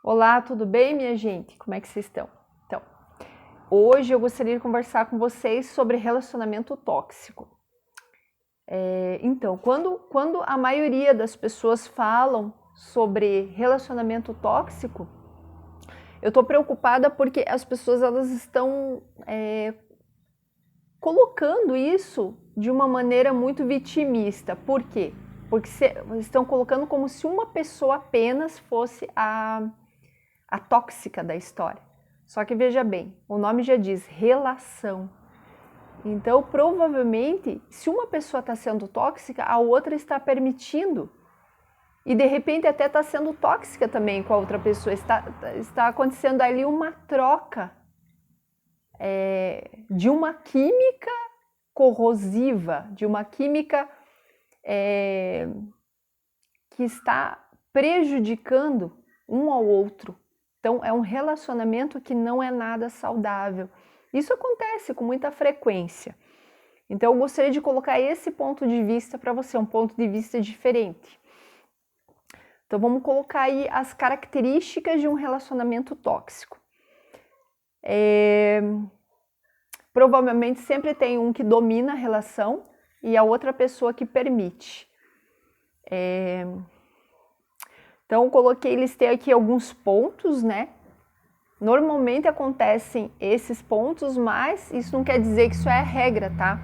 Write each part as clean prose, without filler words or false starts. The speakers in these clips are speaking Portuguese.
Olá, tudo bem, minha gente? Como é que vocês estão? Então, hoje eu gostaria de conversar com vocês sobre relacionamento tóxico. Quando a maioria das pessoas falam sobre relacionamento tóxico, eu estou preocupada porque as pessoas elas estão colocando isso de uma maneira muito vitimista. Por quê? Porque estão colocando como se uma pessoa apenas fosse a tóxica da história. Só que veja bem, o nome já diz relação. Então, provavelmente, se uma pessoa está sendo tóxica, a outra está permitindo. E de repente até está sendo tóxica também com a outra pessoa. Está acontecendo ali uma troca de uma química corrosiva, de uma química que está prejudicando um ao outro. Então, é um relacionamento que não é nada saudável. Isso acontece com muita frequência. Então, eu gostaria de colocar esse ponto de vista para você, um ponto de vista diferente. Então, vamos colocar aí as características de um relacionamento tóxico. Provavelmente sempre tem um que domina a relação e a outra pessoa que permite. Então, eu coloquei, listei aqui alguns pontos, né? Normalmente acontecem esses pontos, mas isso não quer dizer que isso é a regra, tá?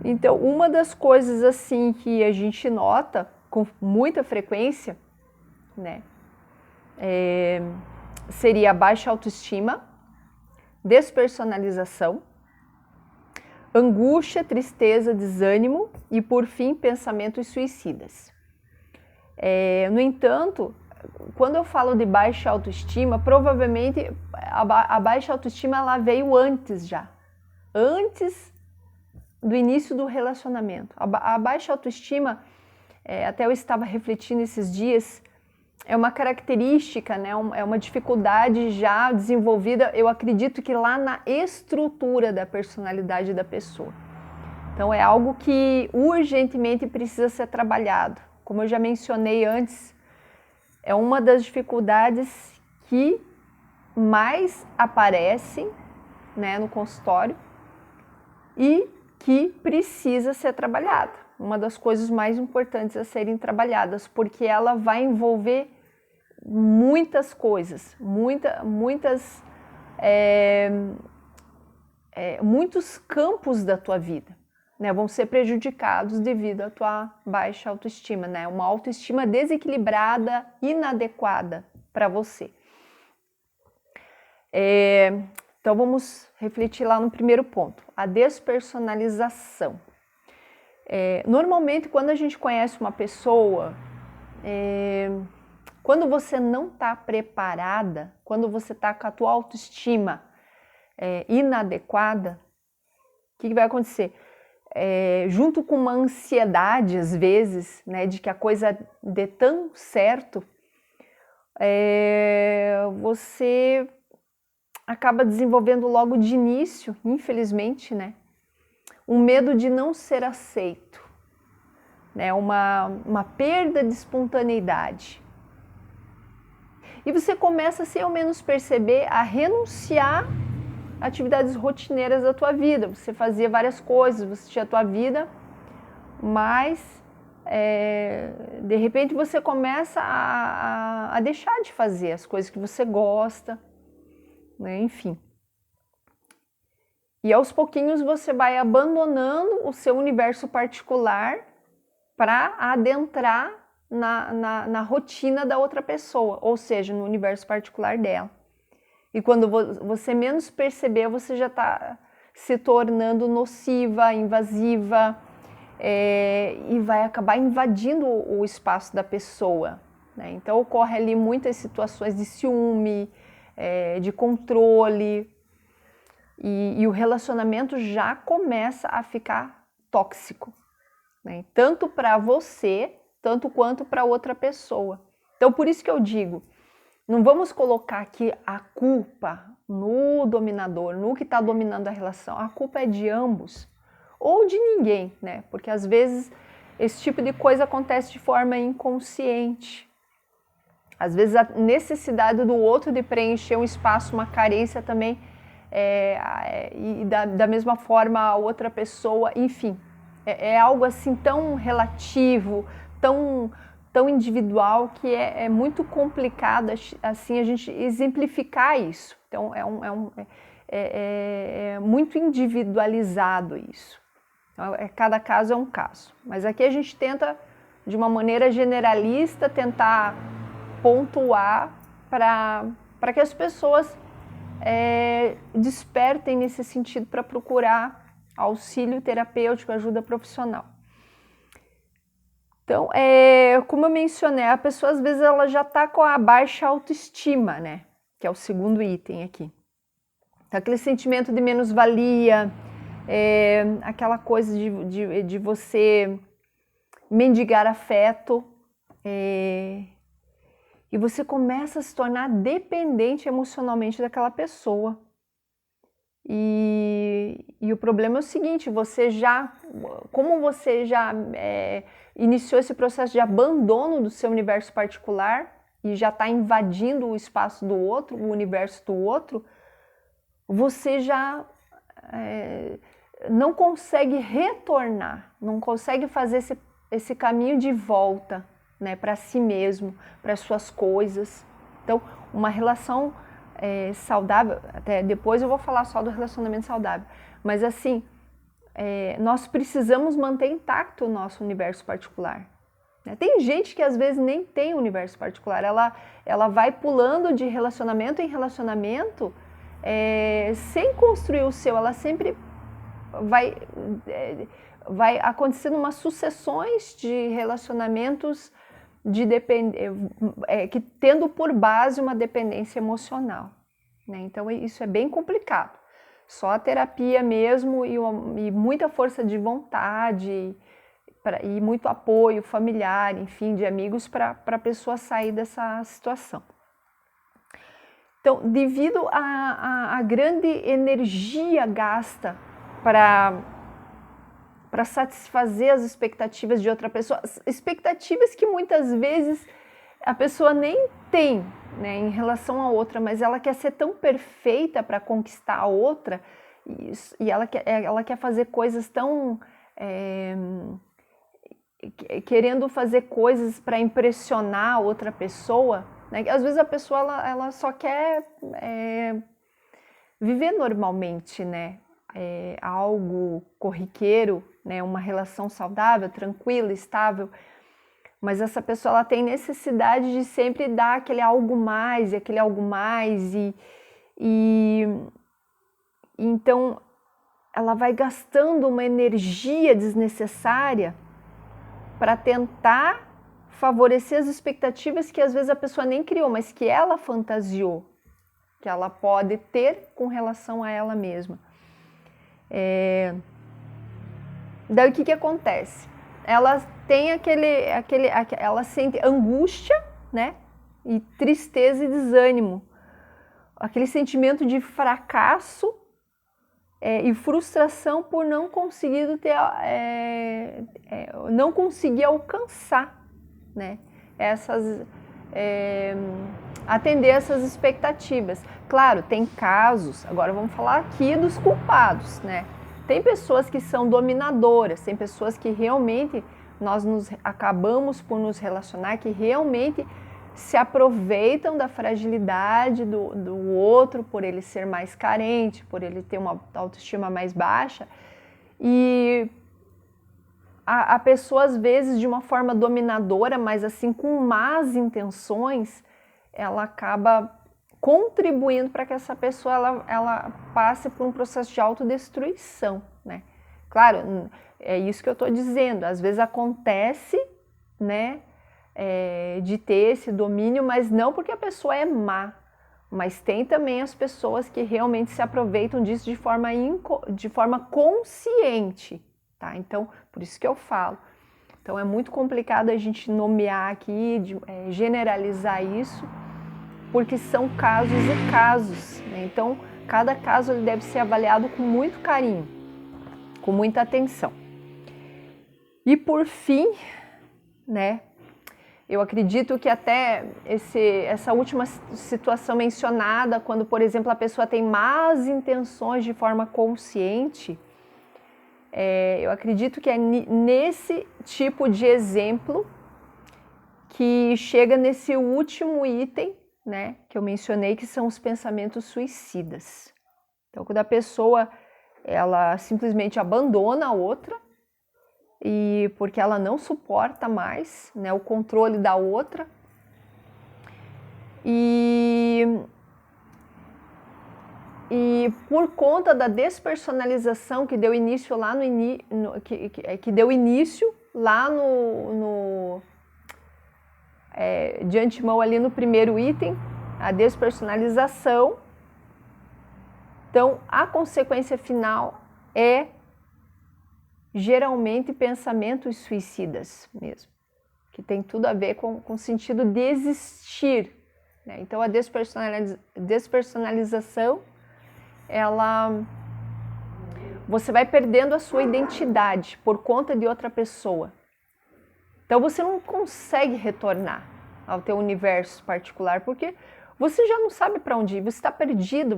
Então, uma das coisas assim que a gente nota com muita frequência, né, seria a baixa autoestima, despersonalização, angústia, tristeza, desânimo e, por fim, pensamentos suicidas. No entanto, quando eu falo de baixa autoestima, provavelmente a baixa autoestima ela veio antes já, antes do início do relacionamento. A baixa autoestima, até eu estava refletindo esses dias, é uma característica, né, é uma dificuldade já desenvolvida, eu acredito que lá na estrutura da personalidade da pessoa. Então é algo que urgentemente precisa ser trabalhado. Como eu já mencionei antes, é uma das dificuldades que mais aparecem, né, no consultório e que precisa ser trabalhada. Uma das coisas mais importantes a serem trabalhadas, porque ela vai envolver muitas coisas, muitos campos da tua vida, né, vão ser prejudicados devido à tua baixa autoestima, né, uma autoestima desequilibrada, inadequada para você. Então vamos refletir lá no primeiro ponto, a despersonalização. Normalmente quando a gente conhece uma pessoa, quando você não está preparada, quando você está com a tua autoestima inadequada, o que vai acontecer? Junto com uma ansiedade, às vezes, né, de que a coisa dê tão certo, você acaba desenvolvendo logo de início, infelizmente, né, um medo de não ser aceito, né, uma perda de espontaneidade. E você começa, sem ao menos perceber, a renunciar a atividades rotineiras da tua vida. Você fazia várias coisas, você tinha a tua vida, mas de repente você começa a deixar de fazer as coisas que você gosta, né? Enfim. E aos pouquinhos você vai abandonando o seu universo particular para adentrar na rotina da outra pessoa, ou seja, no universo particular dela. E quando você menos perceber, você já está se tornando nociva, invasiva, e vai acabar invadindo o espaço da pessoa, né? Então ocorre ali muitas situações de ciúme, de controle, e o relacionamento já começa a ficar tóxico, né? Tanto para você, tanto quanto para outra pessoa. Então por isso que eu digo, não vamos colocar aqui a culpa no dominador, no que está dominando a relação. A culpa é de ambos ou de ninguém, né? Porque às vezes esse tipo de coisa acontece de forma inconsciente. Às vezes a necessidade do outro de preencher um espaço, uma carência também, e da mesma forma a outra pessoa, enfim, é algo assim tão relativo, tão individual, que é muito complicado assim a gente exemplificar isso. Então é muito individualizado isso. Cada caso é um caso. Mas aqui a gente tenta, de uma maneira generalista, tentar pontuar para que as pessoas despertem nesse sentido para procurar auxílio terapêutico, ajuda profissional. Então, como eu mencionei, a pessoa às vezes ela já está com a baixa autoestima, né? Que é o segundo item aqui. Então, aquele sentimento de menos-valia, aquela coisa de você mendigar afeto, e você começa a se tornar dependente emocionalmente daquela pessoa. E o problema é o seguinte, como você já iniciou esse processo de abandono do seu universo particular e já está invadindo o espaço do outro, o universo do outro, você já não consegue retornar, não consegue fazer esse caminho de volta, né, para si mesmo, para as suas coisas. Então, uma relação saudável, até depois eu vou falar só do relacionamento saudável, mas assim, nós precisamos manter intacto o nosso universo particular. Tem gente que às vezes nem tem universo particular, ela vai pulando de relacionamento em relacionamento sem construir o seu, ela sempre vai acontecendo umas sucessões de relacionamentos que tendo por base uma dependência emocional, né? Então isso é bem complicado. Só a terapia mesmo e muita força de vontade e muito apoio familiar, enfim, de amigos para a pessoa sair dessa situação. Então, devido à grande energia gasta para satisfazer as expectativas de outra pessoa, expectativas que muitas vezes a pessoa nem tem, né, em relação a outra, mas ela quer ser tão perfeita para conquistar a outra e ela quer fazer coisas tão... querendo fazer coisas para impressionar a outra pessoa, né? Às vezes a pessoa ela só quer viver normalmente, né? Algo corriqueiro, né? Uma relação saudável, tranquila, estável, mas essa pessoa ela tem necessidade de sempre dar aquele algo mais e aquele algo mais e então ela vai gastando uma energia desnecessária para tentar favorecer as expectativas que às vezes a pessoa nem criou, mas que ela fantasiou, que ela pode ter com relação a ela mesma. Daí o que acontece? Ela tem ela sente angústia, né? E tristeza e desânimo, aquele sentimento de fracasso e frustração por não conseguir não conseguir alcançar, né? Atender essas expectativas. Claro, tem casos, agora vamos falar aqui dos culpados, né? Tem pessoas que são dominadoras, tem pessoas que realmente nós acabamos por nos relacionar, que realmente se aproveitam da fragilidade do outro, por ele ser mais carente, por ele ter uma autoestima mais baixa. E a pessoa, às vezes, de uma forma dominadora, mas assim com más intenções, ela acaba contribuindo para que essa pessoa ela passe por um processo de autodestruição, né? Claro, é isso que eu estou dizendo, às vezes acontece, né, de ter esse domínio, mas não porque a pessoa é má, mas tem também as pessoas que realmente se aproveitam disso de forma consciente, tá? Então, por isso que eu falo. Então, é muito complicado a gente nomear aqui, generalizar isso, porque são casos e casos, né? Então, cada caso ele deve ser avaliado com muito carinho, com muita atenção. E por fim, né, Eu acredito que até essa última situação mencionada, quando, por exemplo, a pessoa tem más intenções de forma consciente, eu acredito que é nesse tipo de exemplo que chega nesse último item, né, que eu mencionei, que são os pensamentos suicidas. Então, quando a pessoa ela simplesmente abandona a outra, e porque ela não suporta mais, né, o controle da outra, e por conta da despersonalização que deu início lá que deu início lá de antemão ali no primeiro item, a despersonalização. Então, a consequência final é geralmente pensamentos suicidas mesmo, que tem tudo a ver com o sentido de existir, né? Então, a despersonalização, você vai perdendo a sua identidade por conta de outra pessoa. Então, você não consegue retornar ao teu universo particular, porque você já não sabe para onde ir, você está perdido,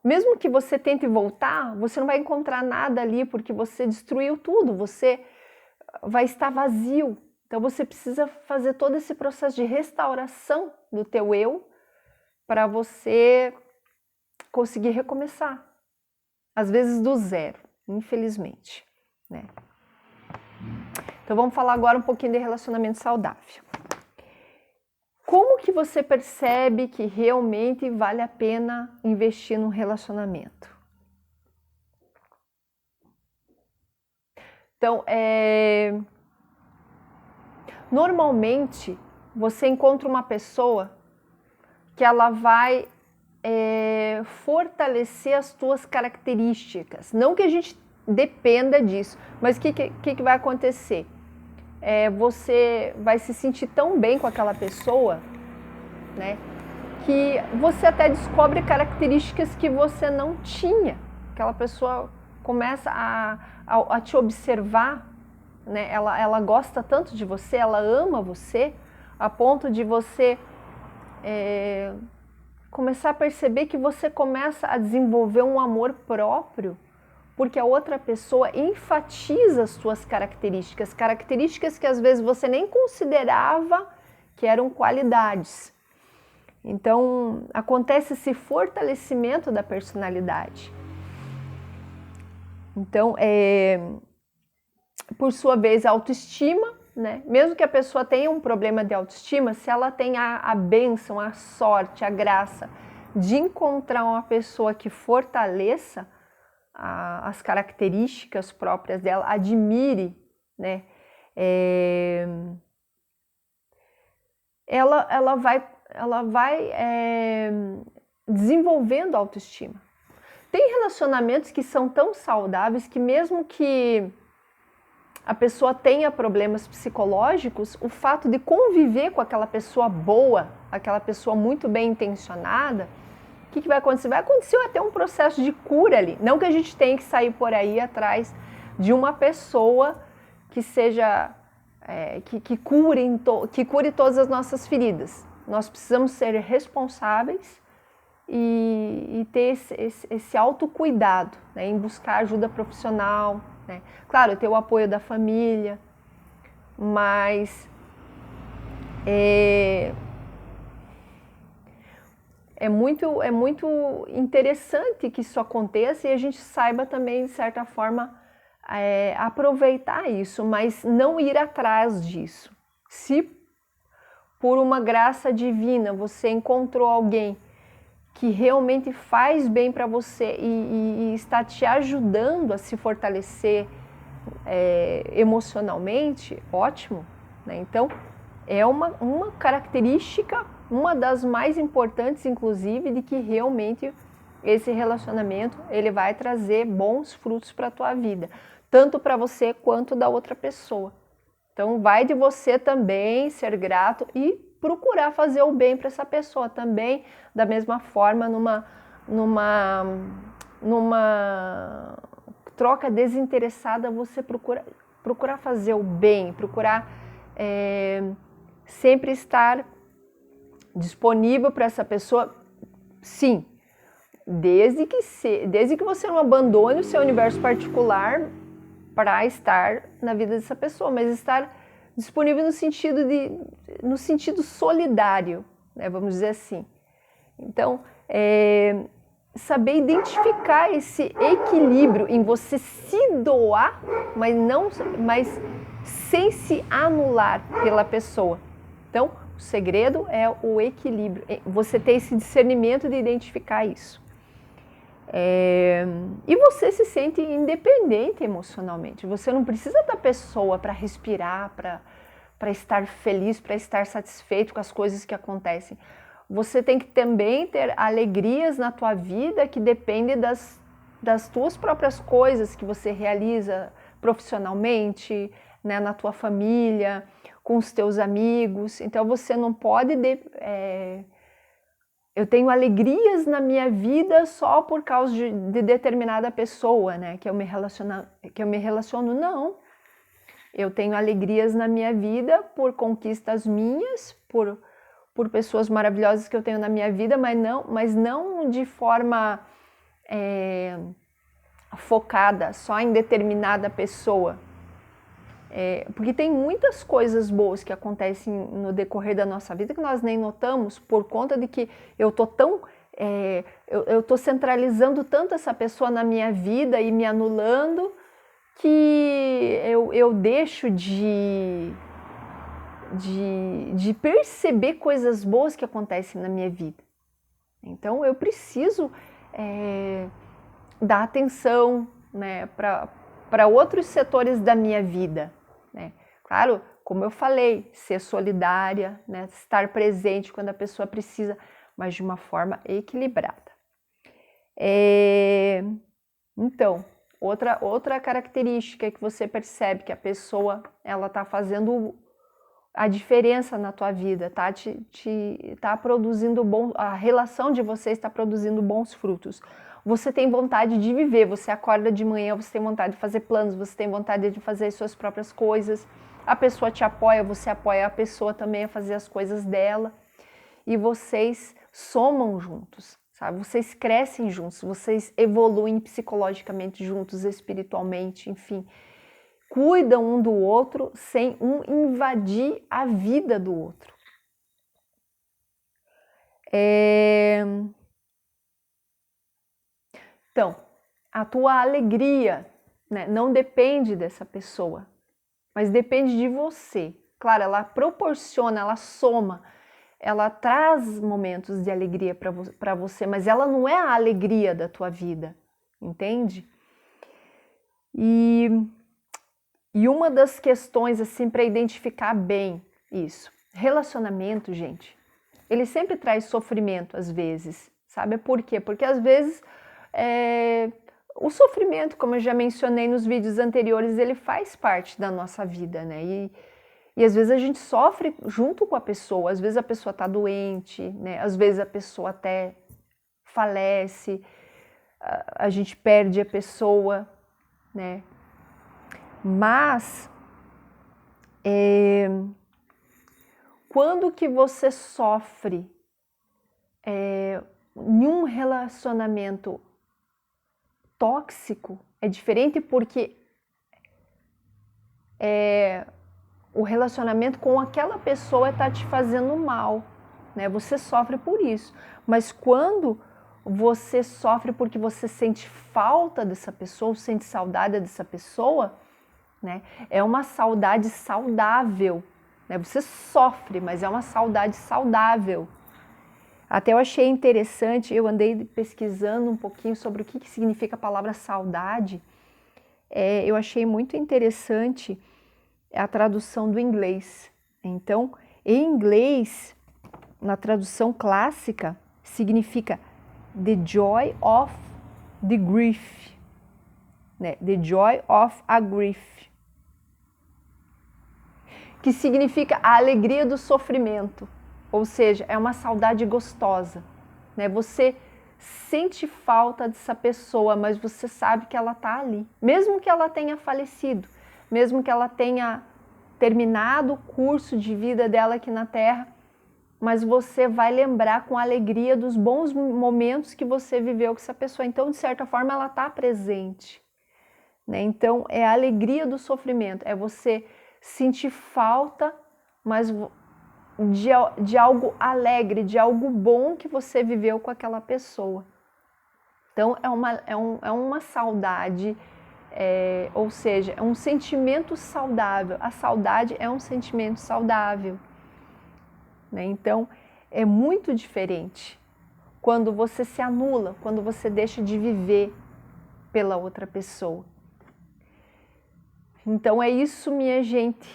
mesmo que você tente voltar, você não vai encontrar nada ali, porque você destruiu tudo, você vai estar vazio. Então você precisa fazer todo esse processo de restauração do teu eu para você conseguir recomeçar. Às vezes do zero, infelizmente, né? Então vamos falar agora um pouquinho de relacionamento saudável. Como que você percebe que realmente vale a pena investir num relacionamento? Então, normalmente você encontra uma pessoa que ela vai fortalecer as tuas características. Não que a gente dependa disso, mas o que vai acontecer? Você vai se sentir tão bem com aquela pessoa, né, que você até descobre características que você não tinha. Aquela pessoa começa a te observar, né, ela gosta tanto de você, ela ama você, a ponto de você começar a perceber que você começa a desenvolver um amor próprio, porque a outra pessoa enfatiza as suas características que às vezes você nem considerava que eram qualidades. Então, acontece esse fortalecimento da personalidade. Então, por sua vez, a autoestima, né? Mesmo que a pessoa tenha um problema de autoestima, se ela tem a bênção, a sorte, a graça de encontrar uma pessoa que fortaleça as características próprias dela, admire, né? Ela vai desenvolvendo a autoestima. Tem relacionamentos que são tão saudáveis que mesmo que a pessoa tenha problemas psicológicos, o fato de conviver com aquela pessoa boa, aquela pessoa muito bem intencionada, o que vai acontecer? Vai acontecer até um processo de cura ali. Não que a gente tenha que sair por aí atrás de uma pessoa que seja, que cure todas as nossas feridas. Nós precisamos ser responsáveis e ter esse autocuidado, né, em buscar ajuda profissional, né? Claro, ter o apoio da família, mas é muito interessante que isso aconteça e a gente saiba também, de certa forma, aproveitar isso, mas não ir atrás disso. Se por uma graça divina você encontrou alguém que realmente faz bem para você e está te ajudando a se fortalecer emocionalmente, ótimo, né? Então, é uma característica, uma das mais importantes, inclusive, de que realmente esse relacionamento ele vai trazer bons frutos para a tua vida, tanto para você quanto da outra pessoa. Então, vai de você também ser grato e procurar fazer o bem para essa pessoa também, da mesma forma, numa troca desinteressada, você procurar fazer o bem, procurar sempre estar disponível para essa pessoa, sim, desde que você não abandone o seu universo particular para estar na vida dessa pessoa, mas estar disponível no sentido solidário, né, vamos dizer assim. Então, saber identificar esse equilíbrio em você se doar, mas sem se anular pela pessoa. Então, o segredo é o equilíbrio, você ter esse discernimento de identificar isso. E você se sente independente emocionalmente. Você não precisa da pessoa para respirar, para estar feliz, para estar satisfeito com as coisas que acontecem. Você tem que também ter alegrias na tua vida que dependem das tuas próprias coisas que você realiza profissionalmente, né, na tua família, com os teus amigos. Então você não pode... eu tenho alegrias na minha vida só por causa de determinada pessoa, né, que eu me relaciono. Não. Eu tenho alegrias na minha vida por conquistas minhas, por pessoas maravilhosas que eu tenho na minha vida, mas não de forma focada só em determinada pessoa. Porque tem muitas coisas boas que acontecem no decorrer da nossa vida que nós nem notamos por conta de que eu tô centralizando tanto essa pessoa na minha vida e me anulando que eu deixo de perceber coisas boas que acontecem na minha vida. Então eu preciso dar atenção, né, para outros setores da minha vida, né? Claro, como eu falei, ser solidária, né, estar presente quando a pessoa precisa, mas de uma forma equilibrada. Então, outra característica é que você percebe que a pessoa ela está fazendo a diferença na tua vida, tá produzindo a relação de vocês está produzindo bons frutos. Você tem vontade de viver, você acorda de manhã, você tem vontade de fazer planos, você tem vontade de fazer as suas próprias coisas, a pessoa te apoia, você apoia a pessoa também a fazer as coisas dela, e vocês somam juntos, sabe? Vocês crescem juntos, vocês evoluem psicologicamente juntos, espiritualmente, enfim. Cuidam um do outro sem um invadir a vida do outro. Então, a tua alegria, né, não depende dessa pessoa, mas depende de você. Claro, ela proporciona, ela soma, ela traz momentos de alegria para você, mas ela não é a alegria da tua vida, entende? E uma das questões, assim, para identificar bem isso, relacionamento, gente, ele sempre traz sofrimento às vezes, sabe por quê? Porque às vezes o sofrimento, como eu já mencionei nos vídeos anteriores, ele faz parte da nossa vida, né? E às vezes a gente sofre junto com a pessoa, às vezes a pessoa está doente, né? Às vezes a pessoa até falece, a gente perde a pessoa, né? Mas quando que você sofre em um relacionamento tóxico, é diferente porque o relacionamento com aquela pessoa está te fazendo mal, né? Você sofre por isso. Mas quando você sofre porque você sente falta dessa pessoa, sente saudade dessa pessoa, né? É uma saudade saudável, né? Você sofre, mas é uma saudade saudável. Até eu achei interessante, eu andei pesquisando um pouquinho sobre o que significa a palavra saudade. Eu achei muito interessante a tradução do inglês. Então, em inglês, na tradução clássica, significa the joy of the grief, né? The joy of a grief, que significa a alegria do sofrimento. Ou seja, é uma saudade gostosa, né? Você sente falta dessa pessoa, mas você sabe que ela está ali. Mesmo que ela tenha falecido, mesmo que ela tenha terminado o curso de vida dela aqui na Terra, mas você vai lembrar com alegria dos bons momentos que você viveu com essa pessoa. Então, de certa forma, ela está presente, né? Então, é a alegria do sofrimento, é você sentir falta, mas de algo alegre, de algo bom que você viveu com aquela pessoa. Então, é uma saudade, ou seja, é um sentimento saudável. A saudade é um sentimento saudável, né? Então, é muito diferente quando você se anula, quando você deixa de viver pela outra pessoa. Então, é isso, minha gente.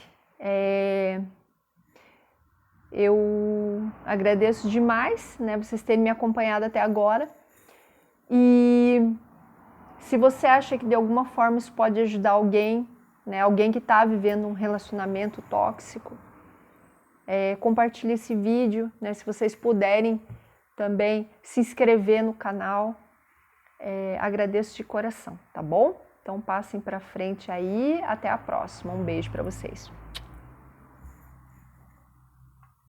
Eu agradeço demais, né, vocês terem me acompanhado até agora. E se você acha que de alguma forma isso pode ajudar alguém, né, alguém que está vivendo um relacionamento tóxico, compartilhe esse vídeo, né, se vocês puderem também se inscrever no canal, agradeço de coração, tá bom? Então passem para frente aí, até a próxima, um beijo para vocês.